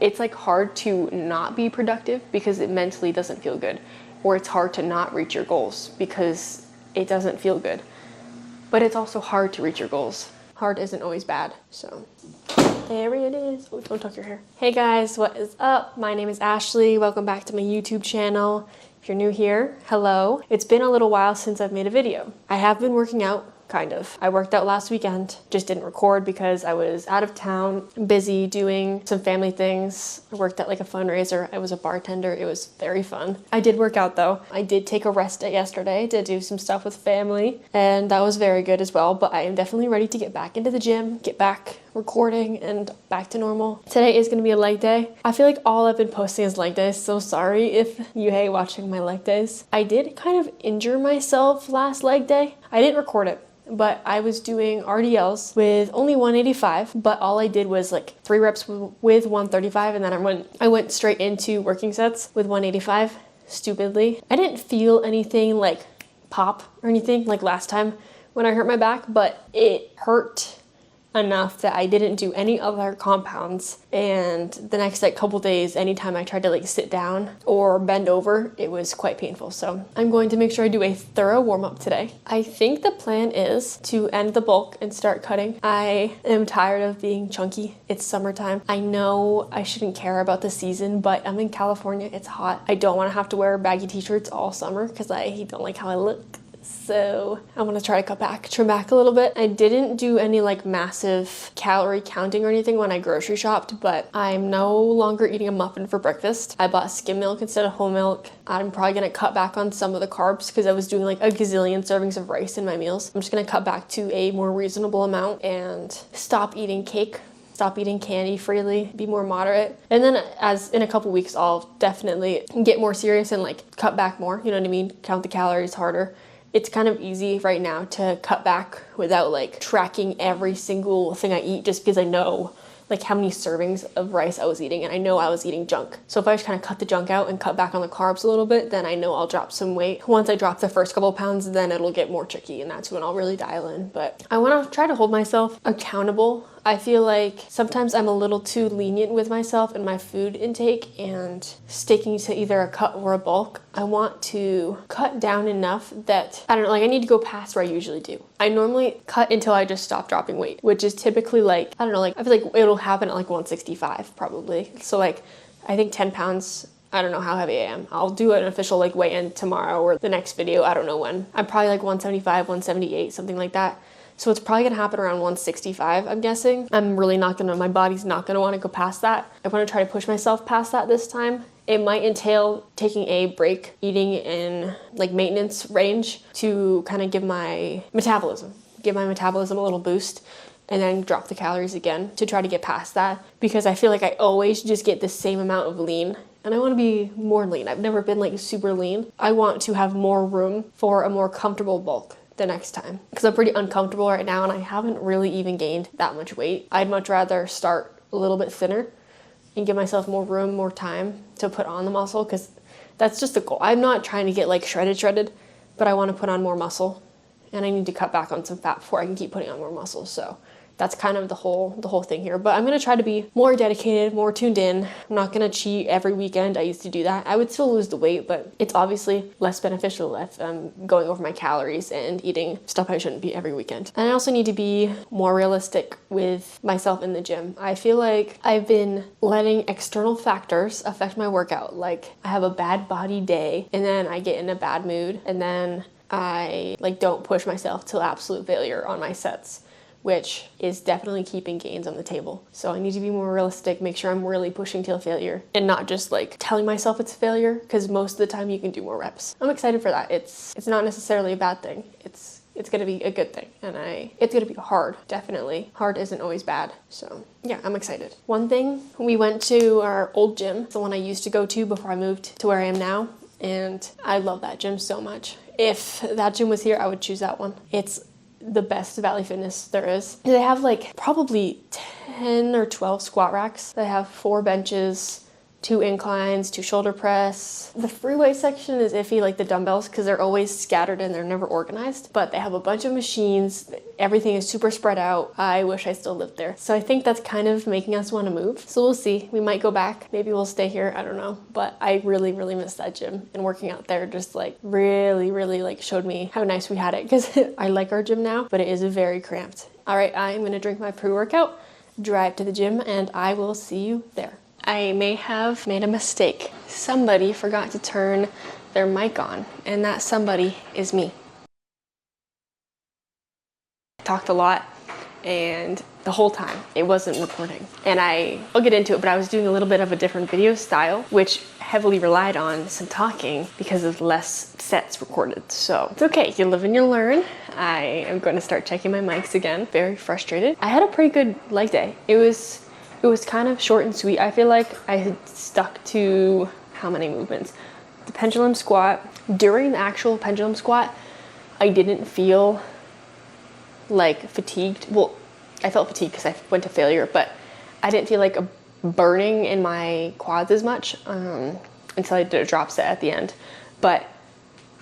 it's like hard to not be productive because it mentally doesn't feel good, or it's hard to not reach your goals because it doesn't feel good. But it's also hard to reach your goals. Hard isn't always bad. So there it is. Oh, don't tuck your hair. Hey guys, what is up? My name is Ashley. Welcome back to my YouTube channel. If you're new here, hello. It's been a little while since I've made a video. I have been working out. Kind of. I worked out last weekend, just didn't record because I was out of town, busy doing some family things. I worked at like a fundraiser. I was a bartender. It was very fun. I did work out though. I did take a rest day yesterday to do some stuff with family, and that was very good as well. But I am definitely ready to get back into the gym, get back recording and back to normal. Today is going to be a leg day. I feel like all I've been posting is leg days, so sorry if you hate watching my leg days. I did kind of injure myself last leg day. I didn't record it, but I was doing RDLs with only 185, but all I did was like 3 reps with 135, and then I went straight into working sets with 185, stupidly. I didn't feel anything like pop or anything like last time when I hurt my back, but it hurt enough that I didn't do any other compounds, and the next like couple days, anytime I tried to like sit down or bend over, it was quite painful. So I'm going to make sure I do a thorough warm-up today. I think the plan is to end the bulk and start cutting. I am tired of being chunky. It's summertime. I know I shouldn't care about the season, but I'm in California. It's hot. I don't want to have to wear baggy t-shirts all summer because I don't like how I look. So I want to try to cut back, trim back a little bit. I didn't do any like massive calorie counting or anything when I grocery shopped, but I'm no longer eating a muffin for breakfast. I bought skim milk instead of whole milk. I'm probably going to cut back on some of the carbs because I was doing like a gazillion servings of rice in my meals. I'm just going to cut back to a more reasonable amount and stop eating cake. Stop eating candy freely, be more moderate. And then as in a couple weeks, I'll definitely get more serious and like cut back more, you know what I mean? Count the calories harder. It's kind of easy right now to cut back without like tracking every single thing I eat, just because I know like how many servings of rice I was eating, and I know I was eating junk. So if I just kind of cut the junk out and cut back on the carbs a little bit, then I know I'll drop some weight. Once I drop the first couple pounds, then it'll get more tricky, and that's when I'll really dial in. But I want to try to hold myself accountable. I feel like sometimes I'm a little too lenient with myself and my food intake and sticking to either a cut or a bulk. I want to cut down enough that, I don't know, like I need to go past where I usually do. I normally cut until I just stop dropping weight, which is typically like, I don't know, like I feel like it'll happen at like 165 probably. So like, I think 10 pounds, I don't know how heavy I am. I'll do an official like weigh-in tomorrow or the next video, I don't know when. I'm probably like 175, 178, something like that. So it's probably gonna happen around 165, I'm guessing. I'm really not gonna, my body's not gonna wanna go past that. I wanna try to push myself past that this time. It might entail taking a break, eating in like maintenance range to kind of give my metabolism a little boost, and then drop the calories again to try to get past that, because I feel like I always just get the same amount of lean. And I want to be more lean. I've never been like super lean. I want to have more room for a more comfortable bulk the next time, because I'm pretty uncomfortable right now and I haven't really even gained that much weight. I'd much rather start a little bit thinner and give myself more room, more time to put on the muscle, because that's just the goal. I'm not trying to get like shredded, but I want to put on more muscle, and I need to cut back on some fat before I can keep putting on more muscle. So that's kind of the whole thing here. But I'm going to try to be more dedicated, more tuned in. I'm not going to cheat every weekend. I used to do that. I would still lose the weight, but it's obviously less beneficial if I'm going over my calories and eating stuff I shouldn't be every weekend. And I also need to be more realistic with myself in the gym. I feel like I've been letting external factors affect my workout. Like I have a bad body day and then I get in a bad mood, and then I like don't push myself till absolute failure on my sets, which is definitely keeping gains on the table. So I need to be more realistic, make sure I'm really pushing till failure and not just like telling myself it's failure, because most of the time you can do more reps. I'm excited for that. It's not necessarily a bad thing. It's gonna be a good thing, and it's gonna be hard, definitely. Hard isn't always bad. So yeah, I'm excited. One thing, we went to our old gym, the one I used to go to before I moved to where I am now, and I love that gym so much. If that gym was here, I would choose that one. It's the best Valley Fitness there is. They have like probably 10 or 12 squat racks. They have 4 benches, 2 inclines, 2 shoulder press. The free weight section is iffy, like the dumbbells, because they're always scattered and they're never organized, but they have a bunch of machines. Everything is super spread out. I wish I still lived there. So I think that's kind of making us want to move. So we'll see. We might go back. Maybe we'll stay here. I don't know. But I really, really miss that gym, and working out there just like really, really like showed me how nice we had it, because I like our gym now, but it is very cramped. All right, I'm going to drink my pre-workout, drive to the gym, and I will see you there. I may have made a mistake. Somebody forgot to turn their mic on, and that somebody is me. I talked a lot, and the whole time it wasn't recording. And I'll get into it, but I was doing a little bit of a different video style, which heavily relied on some talking because of less sets recorded. So it's okay, you live and you learn. I am going to start checking my mics again. Very frustrated. I had a pretty good leg day. It was kind of short and sweet. I feel like I had stuck to how many movements? The pendulum squat. During the actual pendulum squat, I didn't feel like fatigued. Well, I felt fatigued because I went to failure, but I didn't feel like a burning in my quads as much until I did a drop set at the end. But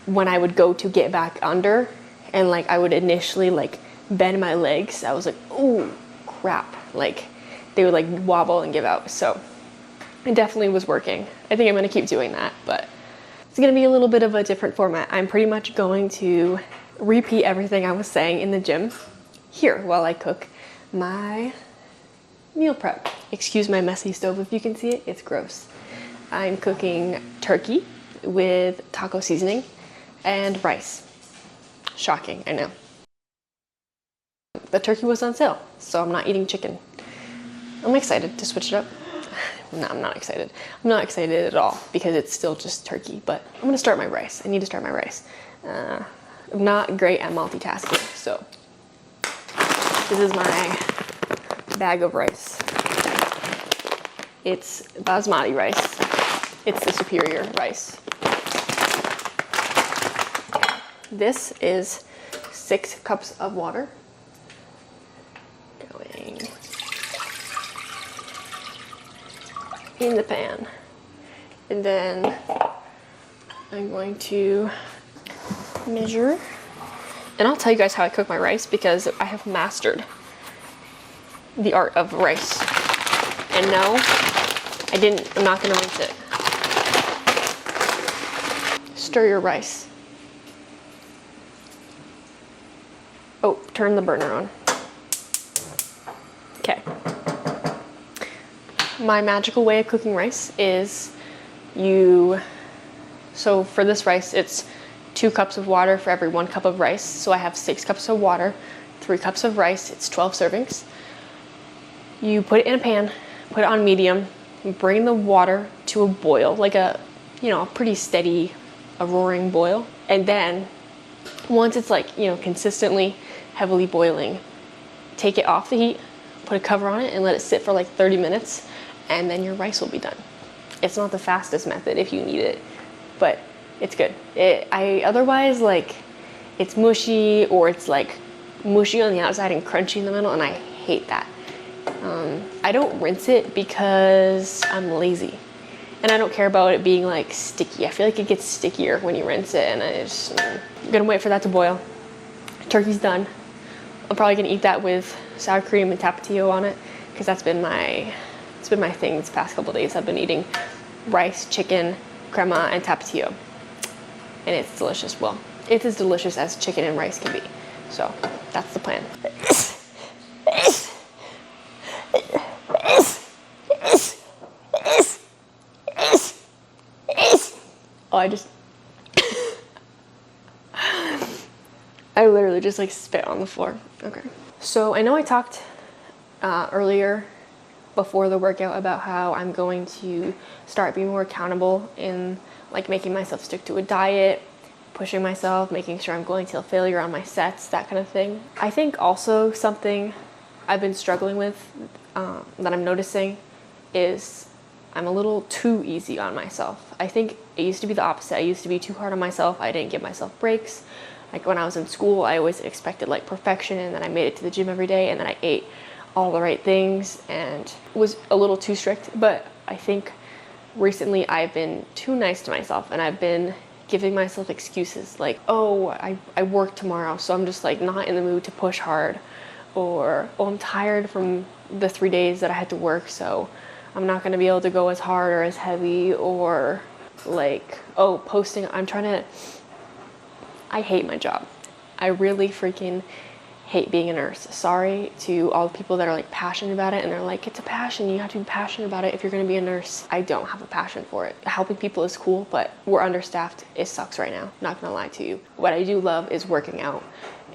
when I would go to get back under and like I would initially like bend my legs, I was like, oh crap, like they would like wobble and give out. So it definitely was working. I think I'm gonna keep doing that, but it's gonna be a little bit of a different format. I'm pretty much going to repeat everything I was saying in the gym here while I cook my meal prep. Excuse my messy stove if you can see it, it's gross. I'm cooking turkey with taco seasoning and rice. Shocking, I know. The turkey was on sale, so I'm not eating chicken. I'm excited to switch it up. No, I'm not excited. I'm not excited at all because it's still just turkey, but I'm gonna start my rice. I need to start my rice. I'm not great at multitasking, so this is my bag of rice. It's basmati rice. It's the superior rice. This is 6 cups of water. Going in the pan. And then I'm going to measure. And I'll tell you guys how I cook my rice because I have mastered the art of rice. And no, I'm not gonna rinse it. Stir your rice. Oh, turn the burner on. Okay. My magical way of cooking rice is so for this rice, it's 2 cups of water for every 1 cup of rice. So I have 6 cups of water, 3 cups of rice, it's 12 servings. You put it in a pan, put it on medium, bring the water to a boil, like a pretty steady, a roaring boil. And then once it's like, consistently heavily boiling, take it off the heat, put a cover on it and let it sit for like 30 minutes and then your rice will be done. It's not the fastest method if you need it, but it's good. Otherwise, like, it's mushy or it's like mushy on the outside and crunchy in the middle, and I hate that. I don't rinse it because I'm lazy. And I don't care about it being like sticky. I feel like it gets stickier when you rinse it, and I'm gonna wait for that to boil. Turkey's done. I'm probably gonna eat that with sour cream and tapatio on it because it's been my thing these past couple days. I've been eating rice, chicken, crema, and tapatio. And it's delicious. Well, it's as delicious as chicken and rice can be. So that's the plan. Oh, I literally just like spit on the floor. Okay. So I know I talked earlier before the workout about how I'm going to start being more accountable in like making myself stick to a diet, pushing myself, making sure I'm going till failure on my sets, that kind of thing. I think also something I've been struggling with that I'm noticing is I'm a little too easy on myself. I think it used to be the opposite. I used to be too hard on myself. I didn't give myself breaks. Like when I was in school, I always expected like perfection, and then I made it to the gym every day, and then I ate all the right things and was a little too strict. But I think recently I've been too nice to myself and I've been giving myself excuses like, oh, I work tomorrow, so I'm just like not in the mood to push hard, or oh, I'm tired from the 3 days that I had to work, so I'm not going to be able to go as hard or as heavy, or like, oh, I hate my job. I really freaking hate being a nurse. Sorry to all the people that are like passionate about it and they're like, it's a passion, you have to be passionate about it if you're going to be a nurse. I don't have a passion for it. Helping people is cool, but we're understaffed. It sucks right now, not gonna lie to you. What I do love is working out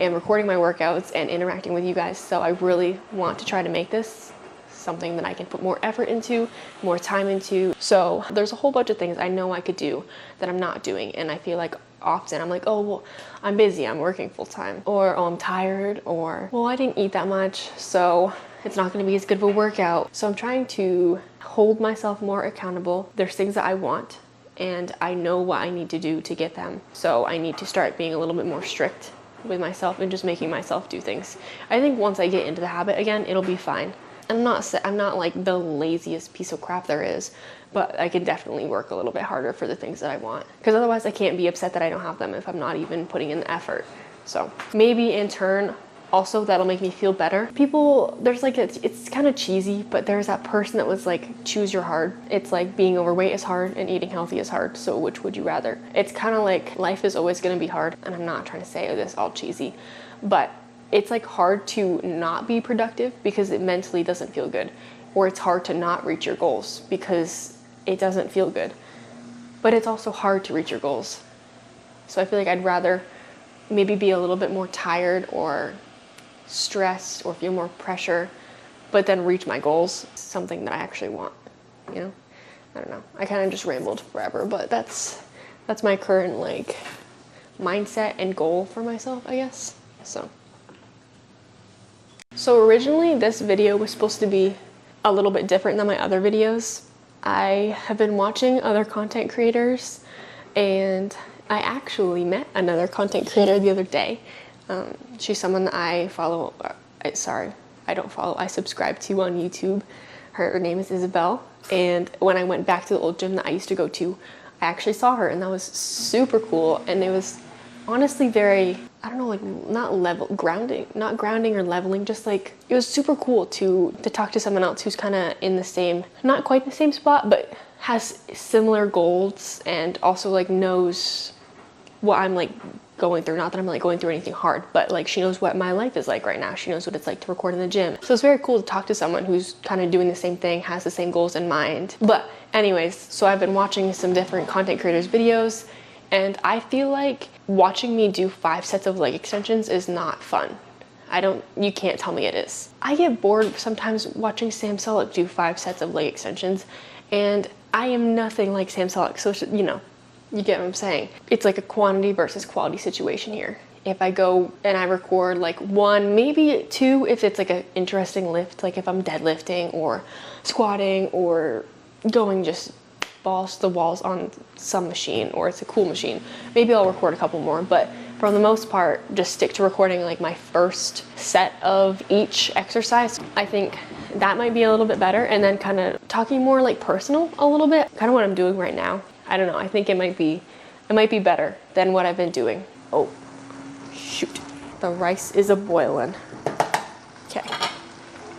and recording my workouts and interacting with you guys, so I really want to try to make this something that I can put more effort into, more time into. So there's a whole bunch of things I know I could do that I'm not doing, and I feel like often I'm like, oh, well, I'm busy, I'm working full time, or oh, I'm tired, or well, I didn't eat that much, so it's not going to be as good of a workout. So I'm trying to hold myself more accountable. There's things that I want and I know what I need to do to get them, so I need to start being a little bit more strict with myself and just making myself do things. I think once I get into the habit again, it'll be fine. I'm not like the laziest piece of crap there is, but I can definitely work a little bit harder for the things that I want, because otherwise I can't be upset that I don't have them if I'm not even putting in the effort. So maybe in turn also that'll make me feel better. People, there's like, it's kind of cheesy, but there's that person that was like, choose your hard. It's like being overweight is hard and eating healthy is hard, so which would you rather? It's kind of like life is always going to be hard, and I'm not trying to say this all cheesy, but it's like hard to not be productive because it mentally doesn't feel good, or it's hard to not reach your goals because it doesn't feel good, but it's also hard to reach your goals. So I feel like I'd rather maybe be a little bit more tired or stressed or feel more pressure, but then reach my goals, something that I actually want, you know? I don't know, I kind of just rambled forever, but that's my current like mindset and goal for myself, I guess. So originally this video was supposed to be a little bit different than my other videos. I have been watching other content creators, and I actually met another content creator the other day. She's someone that I follow, I subscribe to on YouTube. Her name is Isabel, and when I went back to the old gym that I used to go to, I actually saw her, and that was super cool, and it was honestly very, I don't know, like not grounding or leveling, just like it was super cool to talk to someone else who's kind of in the same, not quite the same spot, but has similar goals and also like knows what I'm like going through. Not that I'm like going through anything hard, but like she knows what my life is like right now. She knows what it's like to record in the gym. So it's very cool to talk to someone who's kind of doing the same thing, has the same goals in mind. But anyways, so I've been watching some different content creators' videos, and I feel like watching me do 5 sets of leg extensions is not fun. You can't tell me it is. I get bored sometimes watching Sam Sulek do 5 sets of leg extensions, and I am nothing like Sam Sulek, so you know, you get what I'm saying. It's like a quantity versus quality situation here. If I go and I record like 1, maybe 2 if it's like an interesting lift, like if I'm deadlifting or squatting or going just balls to the walls on some machine, or it's a cool machine, maybe I'll record a couple more, but for the most part just stick to recording like my first set of each exercise. I think that might be a little bit better, and then kind of talking more like personal a little bit, kind of what I'm doing right now. I don't know, I think it might be better than what I've been doing. Oh shoot, the rice is a boiling. Okay,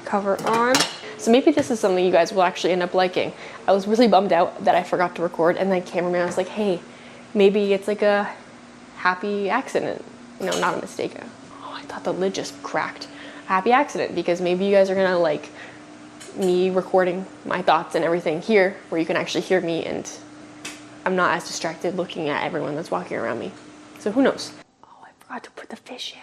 cover on. So maybe this is something you guys will actually end up liking. I was really bummed out that I forgot to record, and then cameraman was like, hey, maybe it's like a happy accident. You know, not a mistake. Oh, I thought the lid just cracked. Happy accident, because maybe you guys are gonna like me recording my thoughts and everything here, where you can actually hear me and I'm not as distracted looking at everyone that's walking around me. So who knows? Oh, I forgot to put the fish in.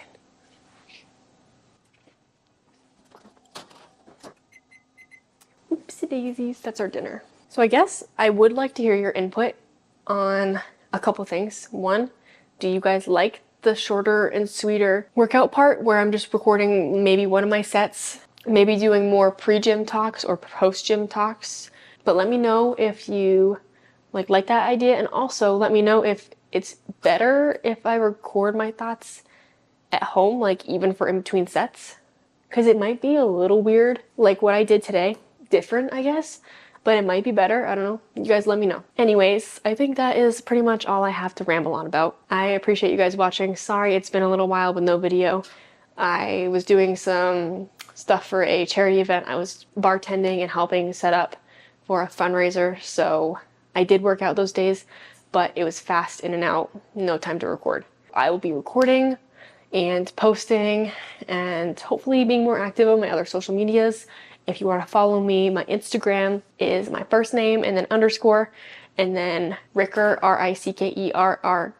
Oopsie daisies, that's our dinner. So I guess I would like to hear your input on a couple things. One, do you guys like the shorter and sweeter workout part where I'm just recording maybe one of my sets, maybe doing more pre-gym talks or post-gym talks? But let me know if you like that idea, and also let me know if it's better if I record my thoughts at home, like even for in between sets, because it might be a little weird, like what I did today. Different, I guess. but it might be better. I don't know. You guys let me know. Anyways, I think that is pretty much all I have to ramble on about. I appreciate you guys watching. Sorry it's been a little while with no video. I was doing some stuff for a charity event. I was bartending and helping set up for a fundraiser, so I did work out those days, but it was fast in and out, no time to record. I will be recording and posting and hopefully being more active on my other social medias. If you want to follow me, my Instagram is my first name and then underscore and then Ricker, Rickerr.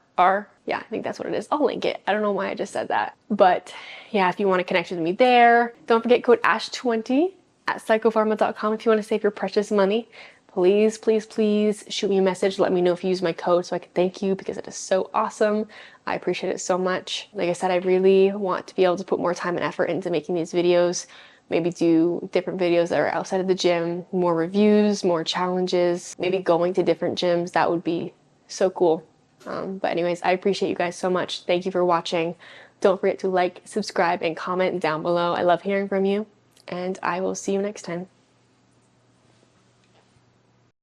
Yeah, I think that's what it is. I'll link it. I don't know why I just said that. But yeah, if you want to connect with me there, don't forget code ASH20 at psychopharma.com if you want to save your precious money. Please, please, please shoot me a message. Let me know if you use my code so I can thank you because it is so awesome. I appreciate it so much. Like I said, I really want to be able to put more time and effort into making these videos. Maybe do different videos that are outside of the gym, more reviews, more challenges, maybe going to different gyms. That would be so cool. But anyways, I appreciate you guys so much. Thank you for watching. Don't forget to like, subscribe, and comment down below. I love hearing from you, and I will see you next time.